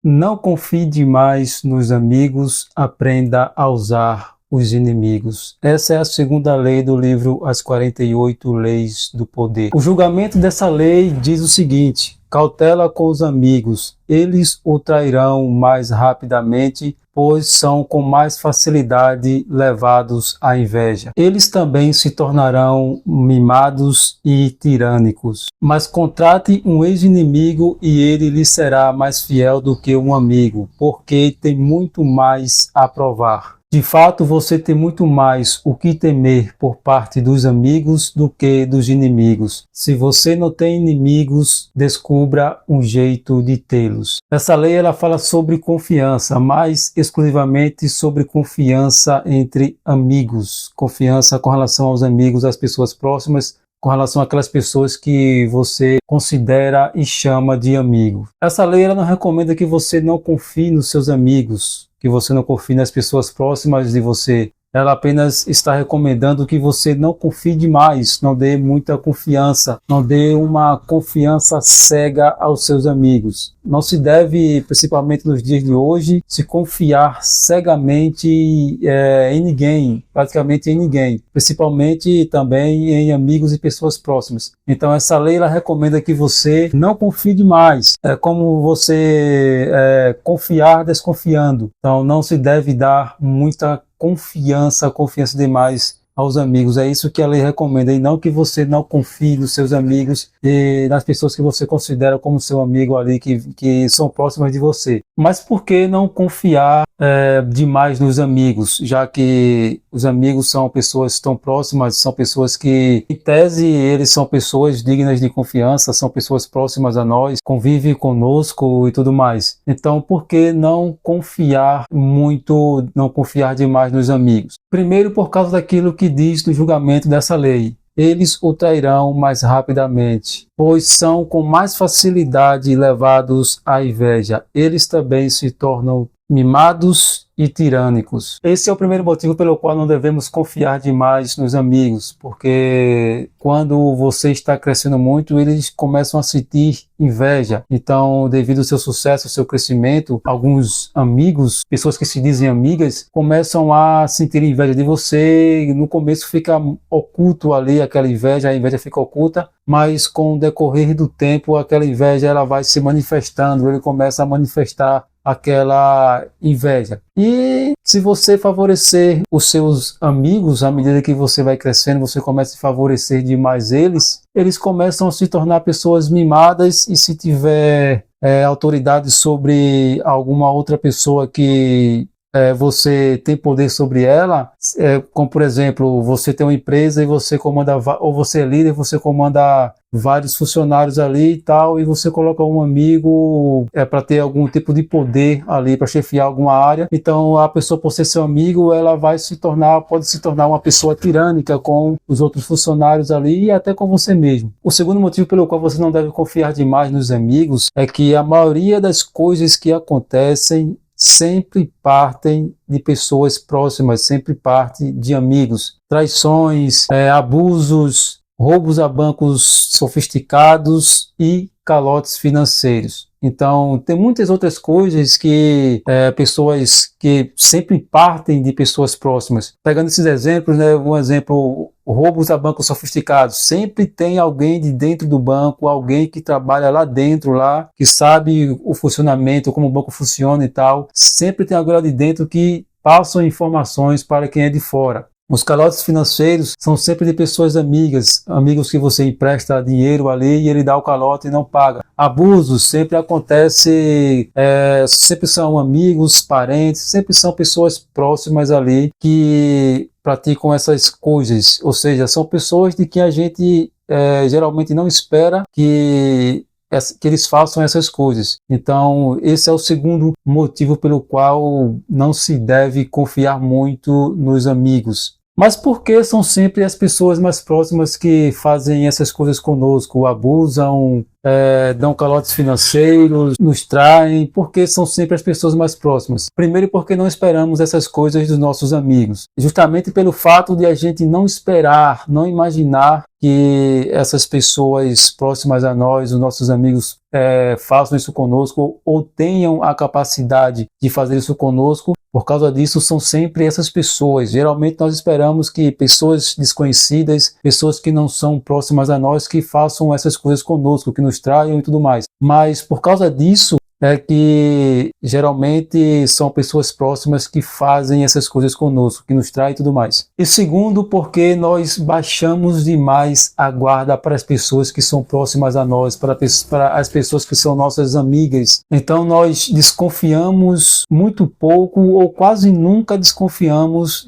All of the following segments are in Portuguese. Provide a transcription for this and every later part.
Não confie demais nos amigos, aprenda a usar os inimigos. Essa é a segunda lei do livro As 48 Leis do Poder. O julgamento dessa lei diz o seguinte: cautela com os amigos, eles o trairão mais rapidamente, pois são com mais facilidade levados à inveja. Eles também se tornarão mimados e tirânicos. Mas contrate um ex-inimigo e ele lhe será mais fiel do que um amigo, porque tem muito mais a provar. De fato, você tem muito mais o que temer por parte dos amigos do que dos inimigos. Se você não tem inimigos, descubra um jeito de tê-los. Essa lei ela fala sobre confiança, mais exclusivamente sobre confiança entre amigos. Confiança com relação aos amigos, às pessoas próximas, com relação àquelas pessoas que você considera e chama de amigo. Essa lei ela não recomenda que você não confie nos seus amigos, que você não confie nas pessoas próximas de você. Ela apenas está recomendando que você não confie demais, não dê muita confiança, não dê uma confiança cega aos seus amigos. Não se deve, principalmente nos dias de hoje, se confiar cegamente em ninguém, praticamente em ninguém, principalmente também em amigos e pessoas próximas. Então essa lei ela recomenda que você não confie demais, é como você confiar desconfiando. Então não se deve dar muita confiança demais aos amigos. É isso que a lei recomenda, e não que você não confie nos seus amigos e nas pessoas que você considera como seu amigo ali, que são próximas de você. Mas por que não confiar demais nos amigos, já que os amigos são pessoas tão próximas, são pessoas que, em tese, eles são pessoas dignas de confiança, são pessoas próximas a nós, convivem conosco e tudo mais. Então, por que não confiar muito, não confiar demais nos amigos? Primeiro, por causa daquilo que diz no julgamento dessa lei. Eles o trairão mais rapidamente, pois são com mais facilidade levados à inveja. Eles também se tornam mimados e tirânicos. Esse é o primeiro motivo pelo qual não devemos confiar demais nos amigos, porque quando você está crescendo muito, eles começam a sentir inveja. Então, devido ao seu sucesso, ao seu crescimento, alguns amigos, pessoas que se dizem amigas, começam a sentir inveja de você. No começo fica oculto ali aquela inveja, a inveja fica oculta, mas com o decorrer do tempo, aquela inveja ela vai se manifestando, ele começa a manifestar aquela inveja. E se você favorecer os seus amigos, à medida que você vai crescendo, você começa a favorecer demais eles começam a se tornar pessoas mimadas, e se tiver autoridade sobre alguma outra pessoa que você tem poder sobre ela, como por exemplo, você tem uma empresa e você comanda, ou você é líder, você comanda vários funcionários ali e tal, e você coloca um amigo para ter algum tipo de poder ali, para chefiar alguma área. Então a pessoa, por ser seu amigo, ela pode se tornar uma pessoa tirânica com os outros funcionários ali e até com você mesmo. O segundo motivo pelo qual você não deve confiar demais nos amigos é que a maioria das coisas que acontecem sempre partem de pessoas próximas, sempre parte de amigos. Traições, abusos, roubos a bancos sofisticados e calotes financeiros. Então, tem muitas outras coisas que pessoas que sempre partem de pessoas próximas. Pegando esses exemplos, um exemplo, roubos a bancos sofisticados. Sempre tem alguém de dentro do banco, alguém que trabalha lá dentro, que sabe o funcionamento, como o banco funciona e tal. Sempre tem alguém lá de dentro que passa informações para quem é de fora. Os calotes financeiros são sempre de pessoas amigas, amigos que você empresta dinheiro ali e ele dá o calote e não paga. Abusos sempre acontece, sempre são amigos, parentes, sempre são pessoas próximas ali que praticam essas coisas. Ou seja, são pessoas de quem a gente geralmente não espera que eles façam essas coisas. Então, esse é o segundo motivo pelo qual não se deve confiar muito nos amigos. Mas por que são sempre as pessoas mais próximas que fazem essas coisas conosco, abusam, dão calotes financeiros, nos traem, porque são sempre as pessoas mais próximas. Primeiro porque não esperamos essas coisas dos nossos amigos. Justamente pelo fato de a gente não esperar, não imaginar que essas pessoas próximas a nós, os nossos amigos, façam isso conosco ou tenham a capacidade de fazer isso conosco. Por causa disso, são sempre essas pessoas. Geralmente nós esperamos que pessoas desconhecidas, pessoas que não são próximas a nós, que façam essas coisas conosco, que nos traiam e tudo mais. Mas por causa disso, é que geralmente são pessoas próximas que fazem essas coisas conosco, que nos traem e tudo mais. E segundo, porque nós baixamos demais a guarda para as pessoas que são próximas a nós, para as pessoas que são nossas amigas. Então nós desconfiamos muito pouco ou quase nunca desconfiamos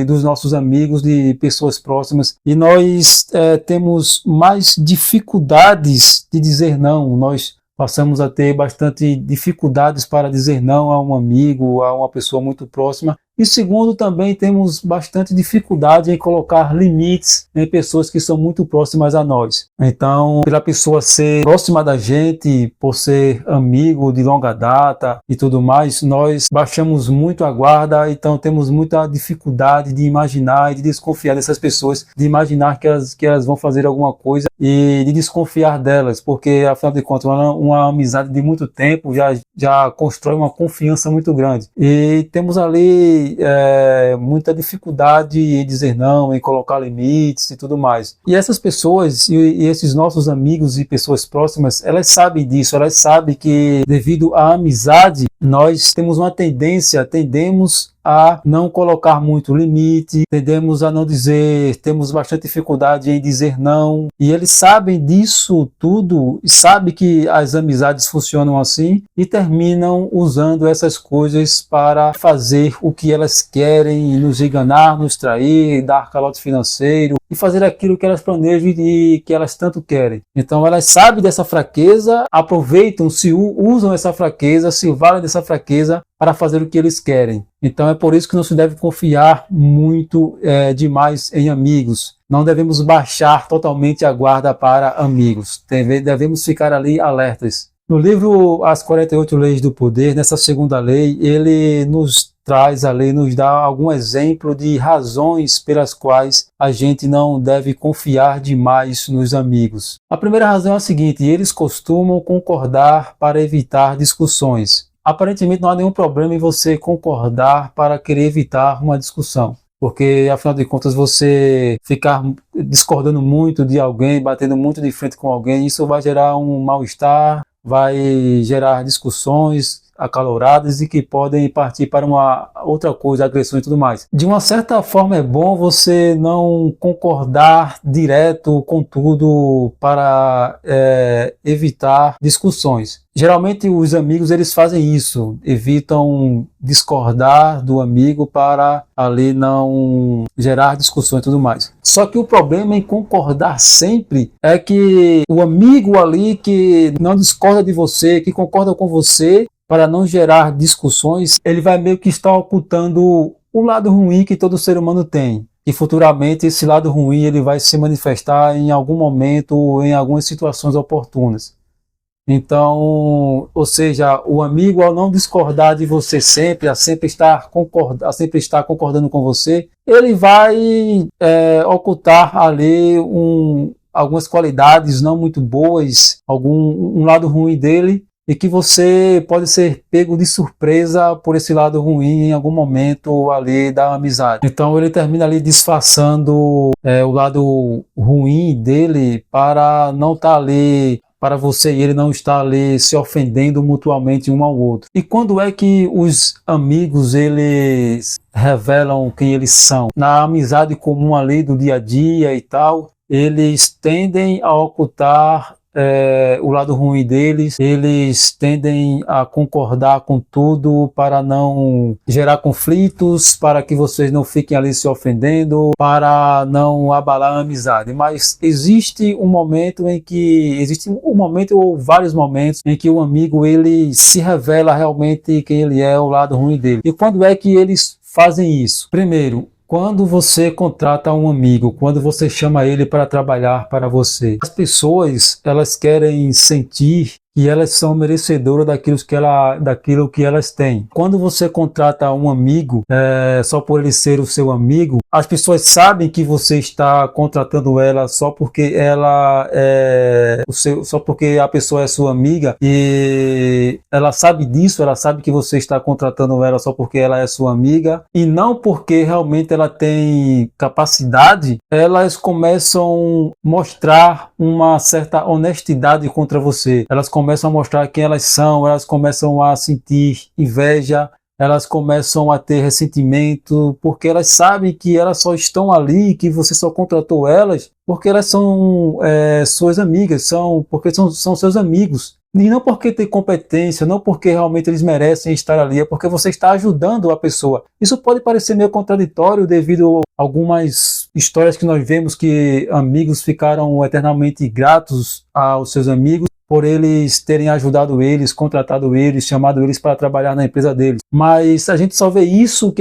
dos nossos amigos, de pessoas próximas. E nós temos mais dificuldades de dizer não. Nós passamos a ter bastante dificuldades para dizer não a um amigo, a uma pessoa muito próxima. E segundo, também temos bastante dificuldade em colocar limites em pessoas que são muito próximas a nós. Então, pela pessoa ser próxima da gente, por ser amigo de longa data e tudo mais, nós baixamos muito a guarda, então temos muita dificuldade de imaginar e de desconfiar dessas pessoas, de imaginar que elas vão fazer alguma coisa e de desconfiar delas, porque afinal de contas uma amizade de muito tempo já constrói uma confiança muito grande. E temos ali muita dificuldade em dizer não, em colocar limites e tudo mais. E essas pessoas e esses nossos amigos e pessoas próximas, elas sabem disso, elas sabem que devido à amizade, nós temos uma tendemos a não colocar muito limite, tendemos a não dizer, temos bastante dificuldade em dizer não, e eles sabem disso tudo, e sabem que as amizades funcionam assim, e terminam usando essas coisas para fazer o que elas querem, nos enganar, nos trair, dar calote financeiro, e fazer aquilo que elas planejam e que elas tanto querem. Então elas sabem dessa fraqueza, aproveitam, usam essa fraqueza, se valem dessa fraqueza para fazer o que eles querem. Então é por isso que não se deve confiar muito demais em amigos. Não devemos baixar totalmente a guarda para amigos. Devemos ficar ali alertas. No livro As 48 Leis do Poder, nessa segunda lei, ele nos traz a lei, nos dá algum exemplo de razões pelas quais a gente não deve confiar demais nos amigos. A primeira razão é a seguinte: eles costumam concordar para evitar discussões. Aparentemente não há nenhum problema em você concordar para querer evitar uma discussão, porque afinal de contas você ficar discordando muito de alguém, batendo muito de frente com alguém, isso vai gerar um mal-estar, vai gerar discussões acaloradas e que podem partir para uma outra coisa, agressão e tudo mais. De uma certa forma é bom você não concordar direto com tudo para evitar discussões. Geralmente os amigos eles fazem isso, evitam discordar do amigo para ali não gerar discussões e tudo mais. Só que o problema em concordar sempre é que o amigo ali que não discorda de você, que concorda com você, para não gerar discussões, ele vai meio que estar ocultando o lado ruim que todo ser humano tem. E futuramente esse lado ruim ele vai se manifestar em algum momento, em algumas situações oportunas. Então, ou seja, o amigo, ao não discordar de você sempre, a sempre estar concordando com você, ele vai ocultar ali algumas qualidades não muito boas, um lado ruim dele, e que você pode ser pego de surpresa por esse lado ruim em algum momento ali da amizade. Então ele termina ali disfarçando o lado ruim dele para não estar ali, para você e ele não estar ali se ofendendo mutuamente um ao outro. E quando é que os amigos eles revelam quem eles são? Na amizade comum ali do dia a dia e tal, eles tendem a ocultar o lado ruim deles, eles tendem a concordar com tudo para não gerar conflitos, para que vocês não fiquem ali se ofendendo, para não abalar a amizade. Mas existe um momento ou vários momentos em que o amigo ele se revela realmente quem ele é, o lado ruim dele. E quando é que eles fazem isso? Primeiro, Quando você contrata um amigo, quando você chama ele para trabalhar para você, as pessoas, elas querem sentir que elas são merecedoras daquilo que elas têm. Quando você contrata um amigo, só por ele ser o seu amigo, as pessoas sabem que você está contratando ela só porque só porque a pessoa é sua amiga, e ela sabe disso, ela sabe que você está contratando ela só porque ela é sua amiga, e não porque realmente ela tem capacidade. Elas começam a mostrar uma certa honestidade contra você. Elas começam a mostrar quem elas são, elas começam a sentir inveja, elas começam a ter ressentimento, porque elas sabem que elas só estão ali, que você só contratou elas, porque elas são suas amigas, porque são seus amigos. E não porque tem competência, não porque realmente eles merecem estar ali, é porque você está ajudando a pessoa. Isso pode parecer meio contraditório devido a algumas histórias que nós vemos que amigos ficaram eternamente gratos aos seus amigos por eles terem ajudado eles, contratado eles, chamado eles para trabalhar na empresa deles. Mas a gente só vê isso,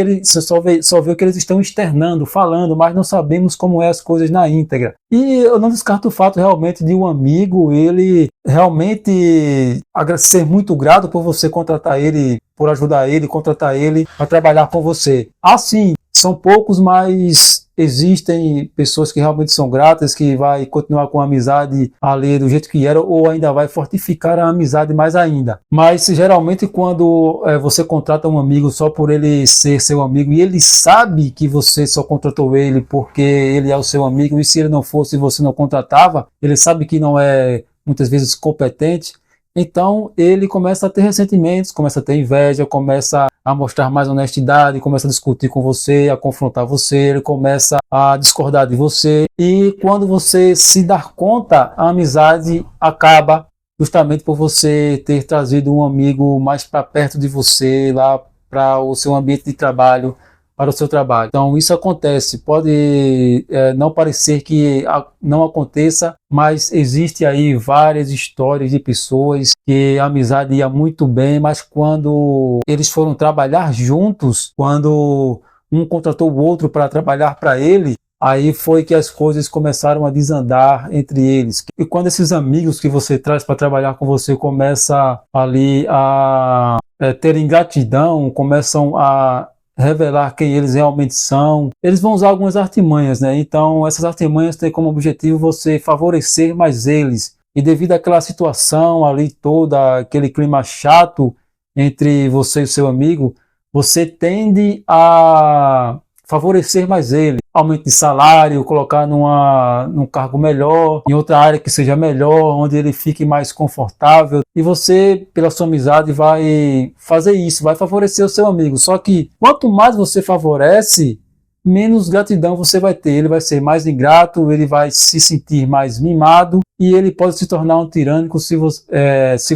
só vê o que eles estão externando, falando, mas não sabemos como é as coisas na íntegra. E eu não descarto o fato realmente de um amigo, ele realmente ser muito grato por você contratar ele, por ajudar ele, contratar ele para trabalhar com você. Assim, são poucos, mas existem pessoas que realmente são gratas, que vai continuar com a amizade ali do jeito que era, ou ainda vai fortificar a amizade mais ainda. Mas geralmente quando você contrata um amigo só por ele ser seu amigo, e ele sabe que você só contratou ele porque ele é o seu amigo, e se ele não fosse, você não contratava, ele sabe que não é muitas vezes competente, então ele começa a ter ressentimentos, começa a ter inveja, começa a mostrar mais honestidade, começa a discutir com você, a confrontar você, ele começa a discordar de você, e quando você se dá conta, a amizade acaba justamente por você ter trazido um amigo mais para perto de você, lá para o seu ambiente de trabalho, para o seu trabalho. Então isso acontece, pode não parecer que não aconteça, mas existe aí várias histórias de pessoas que a amizade ia muito bem, mas quando eles foram trabalhar juntos, quando um contratou o outro para trabalhar para ele, aí foi que as coisas começaram a desandar entre eles. E quando esses amigos que você traz para trabalhar com você começam ali a ter ingratidão, começam a revelar quem eles realmente são, eles vão usar algumas artimanhas, né? Então essas artimanhas têm como objetivo você favorecer mais eles, e devido àquela situação ali toda, aquele clima chato entre você e o seu amigo, você tende a favorecer mais ele, aumento de salário, colocar num cargo melhor, em outra área que seja melhor, onde ele fique mais confortável, e você, pela sua amizade, vai fazer isso, vai favorecer o seu amigo. Só que quanto mais você favorece, menos gratidão você vai ter, ele vai ser mais ingrato, ele vai se sentir mais mimado, e ele pode se tornar um tirânico se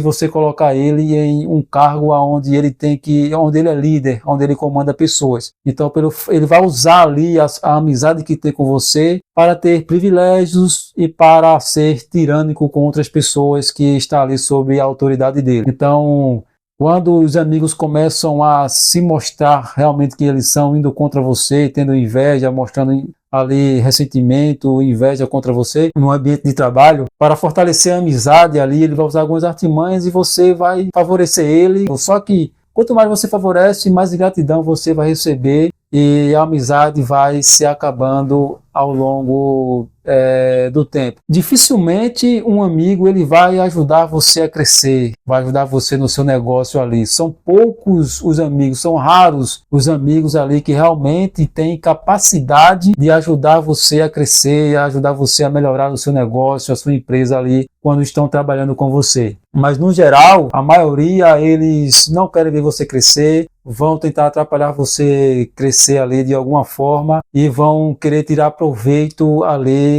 você colocar ele em um cargo onde onde ele é líder, onde ele comanda pessoas. Então ele vai usar ali a amizade que tem com você para ter privilégios e para ser tirânico com outras pessoas que estão ali sob a autoridade dele. Então, quando os amigos começam a se mostrar realmente quem eles são, indo contra você, tendo inveja, mostrando ali ressentimento, inveja contra você no ambiente de trabalho, para fortalecer a amizade ali, ele vai usar algumas artimanhas e você vai favorecer ele. Só que quanto mais você favorece, mais gratidão você vai receber, e a amizade vai se acabando ao longo do tempo. Dificilmente um amigo ele vai ajudar você a crescer, vai ajudar você no seu negócio ali. São poucos os amigos, são raros os amigos ali que realmente têm capacidade de ajudar você a crescer, ajudar você a melhorar o seu negócio, a sua empresa ali, quando estão trabalhando com você. Mas no geral, a maioria eles não querem ver você crescer, vão tentar atrapalhar você crescer ali de alguma forma, e vão querer tirar proveito ali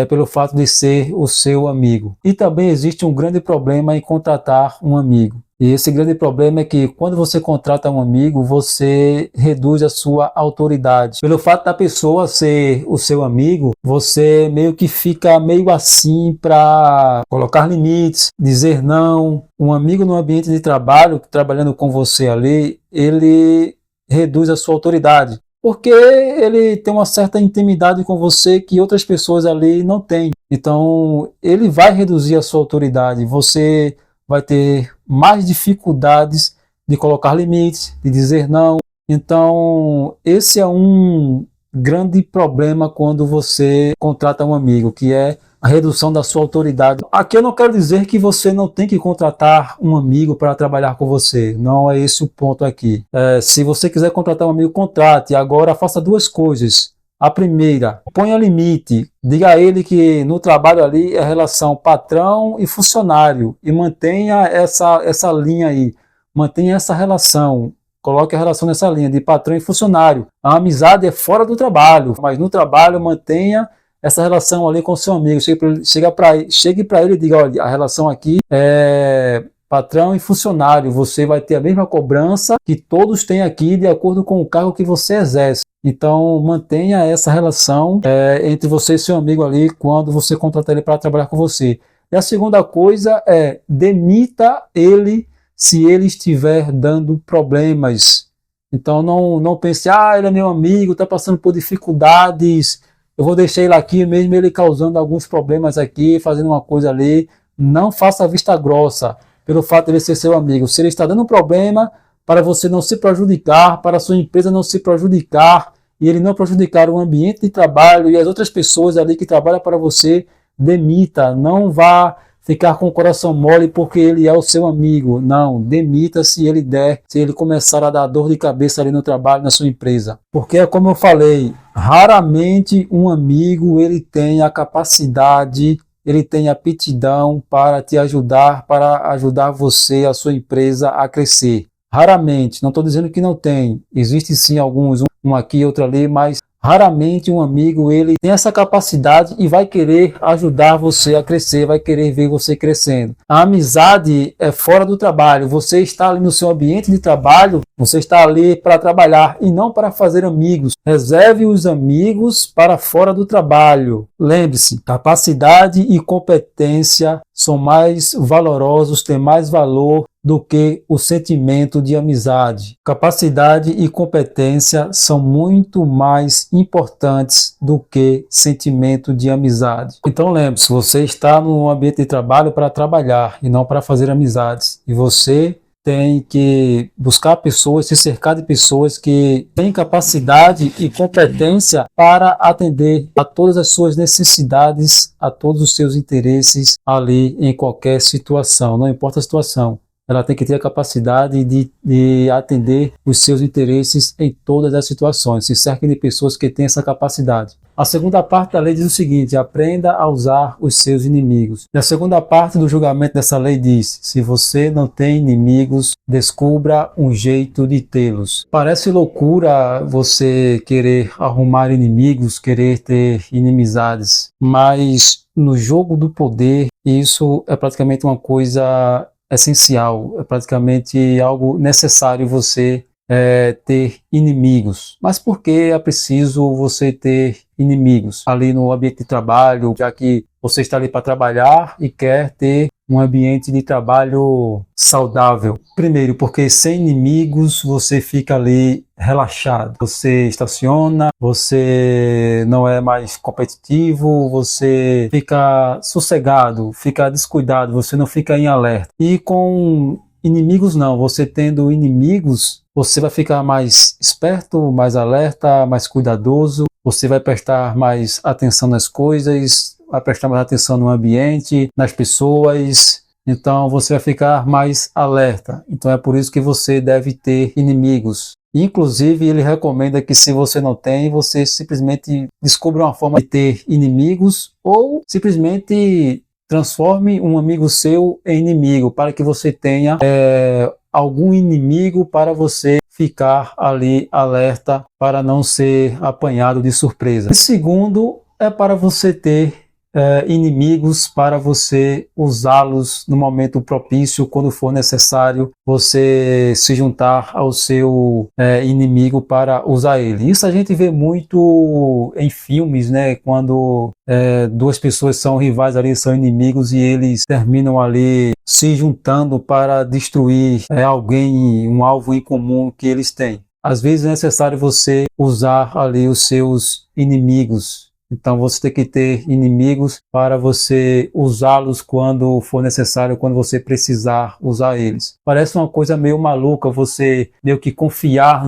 pelo fato de ser o seu amigo. E também existe um grande problema em contratar um amigo. E esse grande problema é que quando você contrata um amigo, você reduz a sua autoridade. Pelo fato da pessoa ser o seu amigo, você meio que fica meio assim para colocar limites, dizer não. Um amigo no ambiente de trabalho, trabalhando com você ali, ele reduz a sua autoridade. porque ele tem uma certa intimidade com você que outras pessoas ali não têm. Então, ele vai reduzir a sua autoridade. Você vai ter mais dificuldades de colocar limites, de dizer não. Então, esse é um grande problema quando você contrata um amigo, que é a redução da sua autoridade. Aqui eu não quero dizer que você não tem que contratar um amigo para trabalhar com você. Não é esse o ponto aqui. Se você quiser contratar um amigo, contrate. Agora faça duas coisas. A primeira, ponha limite. Diga a ele que no trabalho ali é relação patrão e funcionário. E mantenha essa linha aí. Mantenha essa relação. Coloque a relação nessa linha de patrão e funcionário. A amizade é fora do trabalho, mas no trabalho mantenha essa relação ali com o seu amigo. Chegue para ele e diga, olha, a relação aqui é patrão e funcionário. Você vai ter a mesma cobrança que todos têm aqui de acordo com o cargo que você exerce. Então, mantenha essa relação entre você e seu amigo ali quando você contratar ele para trabalhar com você. E a segunda coisa é demita ele se ele estiver dando problemas. Então, não pense, ele é meu amigo, está passando por dificuldades, eu vou deixar ele aqui, mesmo ele causando alguns problemas aqui, fazendo uma coisa ali. Não faça vista grossa pelo fato de ele ser seu amigo. Se ele está dando um problema, para você não se prejudicar, para a sua empresa não se prejudicar, e ele não prejudicar o ambiente de trabalho e as outras pessoas ali que trabalham para você, demita. Não vá ficar com o coração mole porque ele é o seu amigo. Não, demita se ele começar a dar dor de cabeça ali no trabalho, na sua empresa. Porque é como eu falei, raramente um amigo ele tem a capacidade, ele tem aptidão para te ajudar, para ajudar você, a sua empresa a crescer. Raramente, não estou dizendo que não tem, existe sim alguns, um aqui, outro ali, mas raramente um amigo ele tem essa capacidade e vai querer ajudar você a crescer, vai querer ver você crescendo. A amizade é fora do trabalho. Você está ali no seu ambiente de trabalho, você está ali para trabalhar e não para fazer amigos. Reserve os amigos para fora do trabalho. Lembre-se, capacidade e competência são mais valorosos, têm mais valor do que o sentimento de amizade. Capacidade e competência são muito mais importantes do que sentimento de amizade. Então lembre-se, você está no ambiente de trabalho para trabalhar e não para fazer amizades. E você tem que buscar pessoas, se cercar de pessoas que têm capacidade e competência para atender a todas as suas necessidades, a todos os seus interesses ali em qualquer situação, não importa a situação. Ela tem que ter a capacidade de atender os seus interesses em todas as situações. Se cerque de pessoas que têm essa capacidade. A segunda parte da lei diz o seguinte: aprenda a usar os seus inimigos. E a segunda parte do julgamento dessa lei diz: se você não tem inimigos, descubra um jeito de tê-los. Parece loucura você querer arrumar inimigos, querer ter inimizades, mas no jogo do poder, isso é praticamente uma coisa essencial, é praticamente algo necessário você ter inimigos. Mas por que é preciso você ter inimigos ali no ambiente de trabalho, já que você está ali para trabalhar e quer ter um ambiente de trabalho saudável? Primeiro, porque sem inimigos você fica ali relaxado. Você estaciona, você não é mais competitivo, você fica sossegado, fica descuidado, você não fica em alerta. E com inimigos não, você tendo inimigos, você vai ficar mais esperto, mais alerta, mais cuidadoso, você vai prestar mais atenção nas coisas, vai prestar mais atenção no ambiente, nas pessoas, então você vai ficar mais alerta. Então é por isso que você deve ter inimigos. Inclusive ele recomenda que se você não tem, você simplesmente descubra uma forma de ter inimigos ou simplesmente transforme um amigo seu em inimigo, para que você tenha algum inimigo para você ficar ali alerta para não ser apanhado de surpresa. E segundo, é para você ter inimigos, para você usá-los no momento propício, quando for necessário você se juntar ao seu inimigo para usar ele. Isso a gente vê muito em filmes, né? Quando duas pessoas são rivais ali, são inimigos e eles terminam ali se juntando para destruir alguém, um alvo em comum que eles têm. às vezes é necessário você usar ali os seus inimigos. Então você tem que ter inimigos para você usá-los quando for necessário, quando você precisar usar eles. Parece uma coisa meio maluca você meio que confiar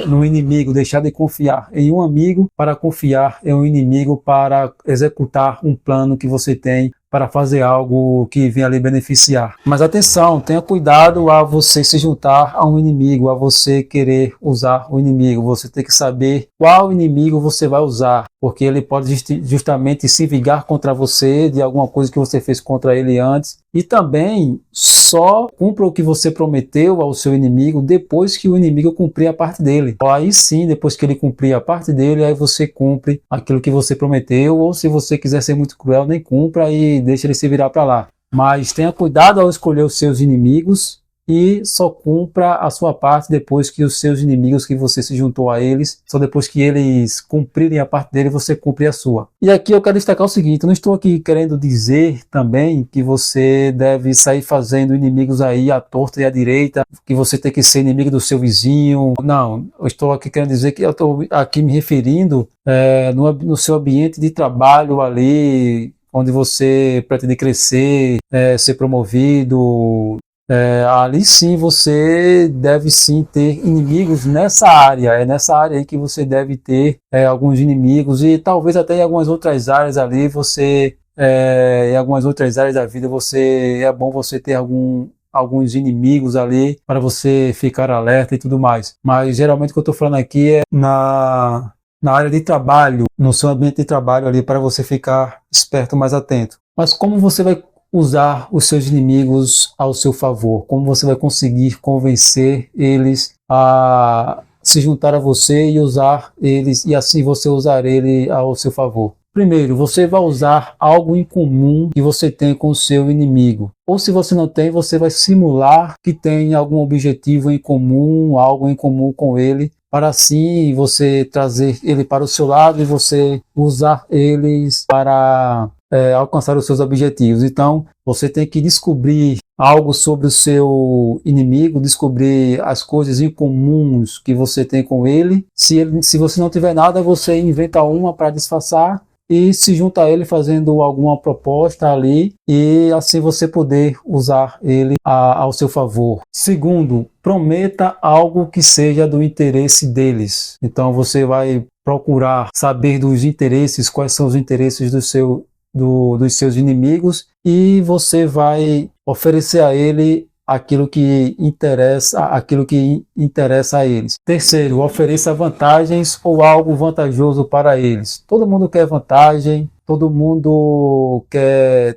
no inimigo, deixar de confiar em um amigo para confiar em um inimigo para executar um plano que você tem para fazer algo que venha lhe beneficiar. Mas atenção, tenha cuidado a você se juntar a um inimigo, a você querer usar o inimigo. Você tem que saber qual inimigo você vai usar, porque ele pode justamente se vingar contra você de alguma coisa que você fez contra ele antes. E também só cumpra o que você prometeu ao seu inimigo depois que o inimigo cumprir a parte dele. Aí sim, depois que ele cumprir a parte dele, aí você cumpre aquilo que você prometeu, ou se você quiser ser muito cruel, nem cumpra e deixa ele se virar para lá. Mas tenha cuidado ao escolher os seus inimigos e só cumpra a sua parte depois que os seus inimigos, que você se juntou a eles, só depois que eles cumprirem a parte dele, você cumpre a sua. E aqui eu quero destacar o seguinte, eu não estou aqui querendo dizer também que você deve sair fazendo inimigos aí à torta e à direita, que você tem que ser inimigo do seu vizinho. Não, eu estou aqui querendo dizer que eu estou aqui me referindo no seu ambiente de trabalho ali, onde você pretende crescer, ser promovido. Ali sim você deve sim ter inimigos nessa área, é nessa área aí que você deve ter alguns inimigos, e talvez até em algumas outras áreas ali em algumas outras áreas da vida é bom você ter alguns inimigos ali para você ficar alerta e tudo mais. Mas geralmente o que eu estou falando aqui é na área de trabalho, no seu ambiente de trabalho ali, para você ficar esperto, mais atento. Mas como você vai usar os seus inimigos ao seu favor? Como você vai conseguir convencer eles a se juntar a você e usar eles, e assim você usar ele ao seu favor? Primeiro, você vai usar algo em comum que você tem com o seu inimigo. Ou se você não tem, você vai simular que tem algum objetivo em comum, algo em comum com ele, para assim você trazer ele para o seu lado e você usar eles para alcançar os seus objetivos. Então, você tem que descobrir algo sobre o seu inimigo, descobrir as coisas incomuns que você tem com ele. Se você não tiver nada, você inventa uma para disfarçar e se junta a ele fazendo alguma proposta ali, e assim você poder usar ele ao seu favor. Segundo, prometa algo que seja do interesse deles. Então você vai procurar saber dos interesses, quais são os interesses dos seus inimigos, e você vai oferecer a ele aquilo que interessa a eles. Terceiro, ofereça vantagens ou algo vantajoso para eles. Todo mundo quer vantagem, todo mundo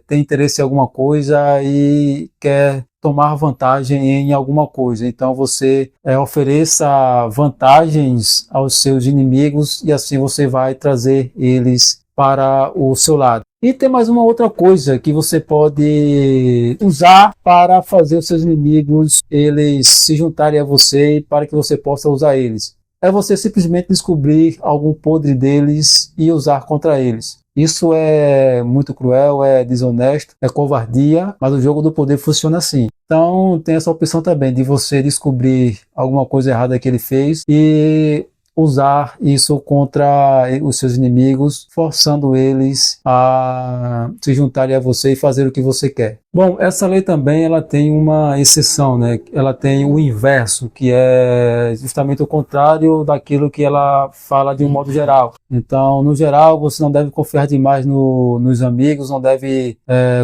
tem interesse em alguma coisa e quer tomar vantagem em alguma coisa. Então você ofereça vantagens aos seus inimigos e assim você vai trazer eles para o seu lado. E tem mais uma outra coisa que você pode usar para fazer os seus inimigos eles se juntarem a você e para que você possa usar eles. É você simplesmente descobrir algum podre deles e usar contra eles. Isso é muito cruel, é desonesto, é covardia, mas o jogo do poder funciona assim. Então tem essa opção também de você descobrir alguma coisa errada que ele fez e usar isso contra os seus inimigos, forçando eles a se juntarem a você e fazer o que você quer. Bom, essa lei também ela tem uma exceção, né? Ela tem o inverso, que é justamente o contrário daquilo que ela fala de um modo geral. Então, no geral, você não deve confiar demais nos amigos, não deve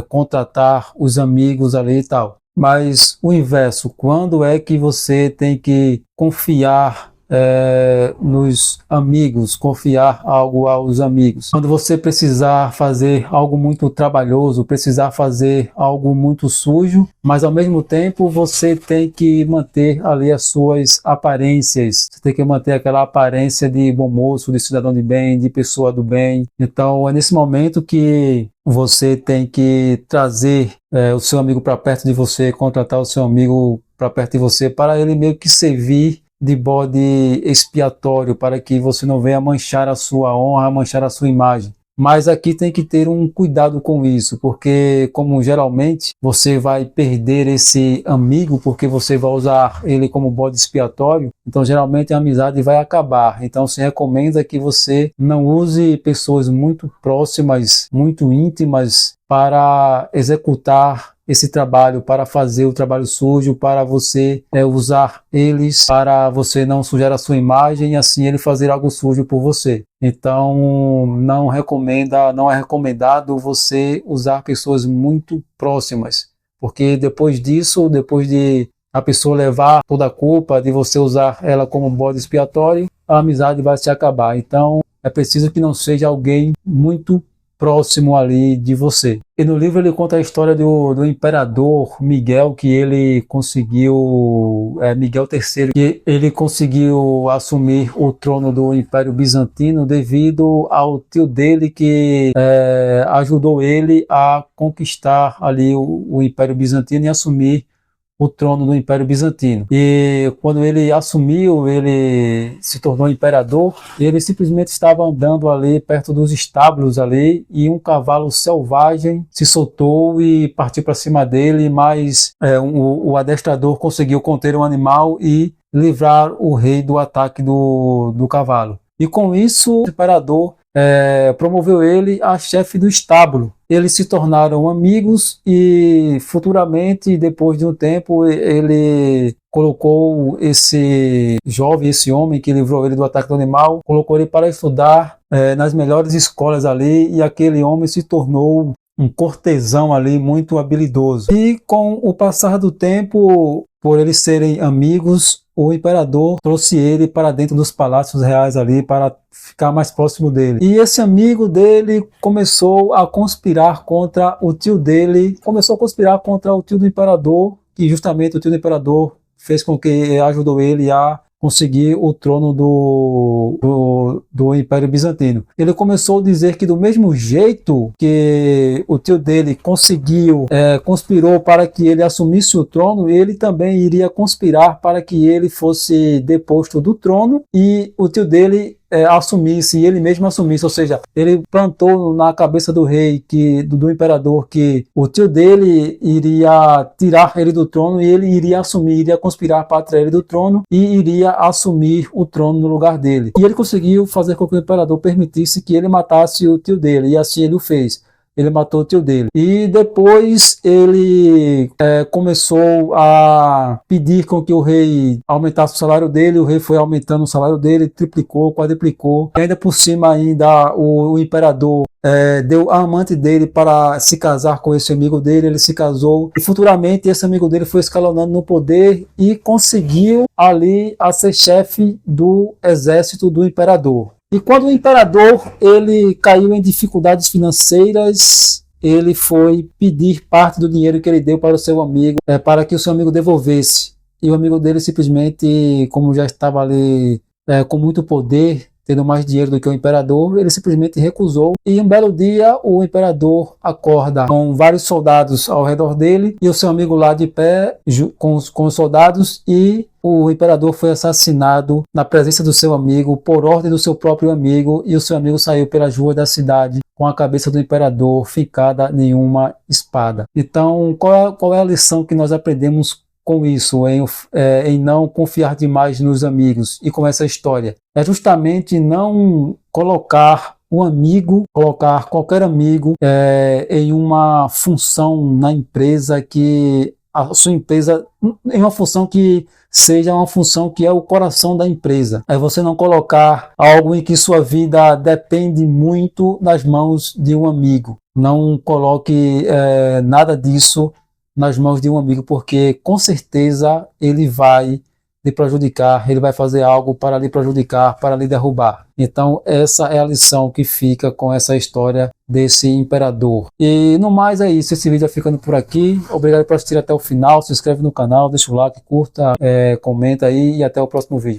contratar os amigos ali e tal. Mas o inverso, quando é que você tem que confiar nos amigos, confiar algo aos amigos? Quando você precisar fazer algo muito trabalhoso, precisar fazer algo muito sujo, mas ao mesmo tempo você tem que manter ali as suas aparências, você tem que manter aquela aparência de bom moço, de cidadão de bem, de pessoa do bem. Então é nesse momento que você tem que trazer o seu amigo para perto de você, contratar o seu amigo para perto de você, para ele meio que servir de bode expiatório, para que você não venha manchar a sua honra, manchar a sua imagem. Mas aqui tem que ter um cuidado com isso, porque como geralmente você vai perder esse amigo porque você vai usar ele como bode expiatório, então geralmente a amizade vai acabar. Então se recomenda que você não use pessoas muito próximas, muito íntimas para executar esse trabalho, para fazer o trabalho sujo, para você usar eles, para você não sujar a sua imagem e assim ele fazer algo sujo por você. Então não é recomendado você usar pessoas muito próximas, porque depois disso, depois de a pessoa levar toda a culpa de você usar ela como bode expiatório, a amizade vai se acabar. Então é preciso que não seja alguém muito próximo ali de você. E no livro ele conta a história do imperador Miguel, que ele conseguiu, Miguel III, que ele conseguiu assumir o trono do Império Bizantino devido ao tio dele que ajudou ele a conquistar ali o Império Bizantino e assumir o trono do Império Bizantino. E quando ele assumiu, ele se tornou imperador, ele simplesmente estava andando ali perto dos estábulos ali e um cavalo selvagem se soltou e partiu para cima dele, mas o adestrador conseguiu conter o animal e livrar o rei do ataque do cavalo. E com isso, o imperador promoveu ele a chefe do estábulo. Eles se tornaram amigos e futuramente, depois de um tempo, ele colocou esse jovem, esse homem que livrou ele do ataque do animal, colocou ele para estudar nas melhores escolas ali, e aquele homem se tornou um cortesão ali muito habilidoso. E com o passar do tempo, por eles serem amigos, o imperador trouxe ele para dentro dos palácios reais ali para ficar mais próximo dele. E esse amigo dele começou a conspirar contra o tio dele, começou a conspirar contra o tio do imperador, que justamente o tio do imperador fez com que ajudou ele a conseguir o trono do Império Bizantino. Ele começou a dizer que do mesmo jeito que o tio dele conspirou para que ele assumisse o trono, ele também iria conspirar para que ele fosse deposto do trono e o tio dele assumisse, e ele mesmo assumisse, ou seja, ele plantou na cabeça do rei, do imperador, que o tio dele iria tirar ele do trono e ele iria assumir, iria conspirar para tirar ele do trono e iria assumir o trono no lugar dele. E ele conseguiu fazer com que o imperador permitisse que ele matasse o tio dele, e assim ele o fez. Ele matou o tio dele. E depois ele começou a pedir com que o rei aumentasse o salário dele. O rei foi aumentando o salário dele, triplicou, quadriplicou. E ainda por cima ainda o imperador deu a amante dele para se casar com esse amigo dele. Ele se casou e futuramente esse amigo dele foi escalonando no poder e conseguiu ali a ser chefe do exército do imperador. E quando o imperador ele caiu em dificuldades financeiras, ele foi pedir parte do dinheiro que ele deu para o seu amigo, para que o seu amigo devolvesse. E o amigo dele simplesmente, como já estava ali com muito poder, tendo mais dinheiro do que o imperador, ele simplesmente recusou. E um belo dia o imperador acorda com vários soldados ao redor dele e o seu amigo lá de pé com os soldados, e o imperador foi assassinado na presença do seu amigo, por ordem do seu próprio amigo, e o seu amigo saiu pelas ruas da cidade com a cabeça do imperador fincada em uma espada. Então, qual é a lição que nós aprendemos com isso, em não confiar demais nos amigos e com essa história? É justamente não colocar colocar qualquer amigo em uma função na empresa que a sua empresa, em uma função que seja uma função que é o coração da empresa. É você não colocar algo em que sua vida depende muito nas mãos de um amigo. Não coloque nada disso nas mãos de um amigo, porque com certeza ele vai lhe prejudicar, ele vai fazer algo para lhe prejudicar, para lhe derrubar. Então essa é a lição que fica com essa história desse imperador. E no mais é isso, esse vídeo vai ficando por aqui. Obrigado por assistir até o final, se inscreve no canal, deixa o like, curta, comenta aí e até o próximo vídeo.